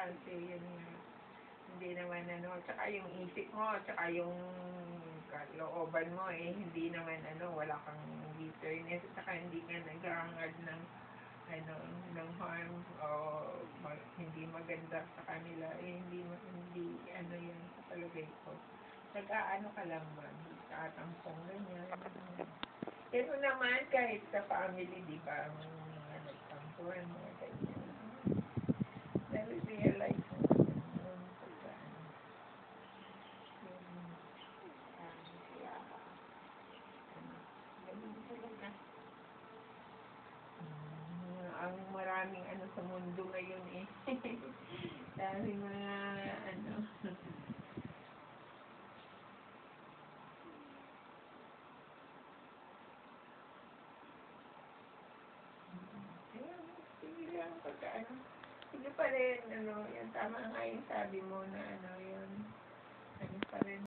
importante, yun nga. Hindi naman tsaka yung isip mo, tsaka yung kalooban mo hindi naman wala kang bitterness, tsaka hindi ka naghahangad ng ng harm o hindi maganda sa kanila, hindi yan sa palagay ko. Nag-aano ka lang ba? Nagtatampong ganyan. Pero naman, kahit sa family, di ba, mga nagtampuan, mga ganyan. Na-realize mo yun pagka ganun talaga. Ang maraming sa mundo ngayon dahil mga sige lang pagka sige pa rin, yan tama nga yung sabi mo na yun,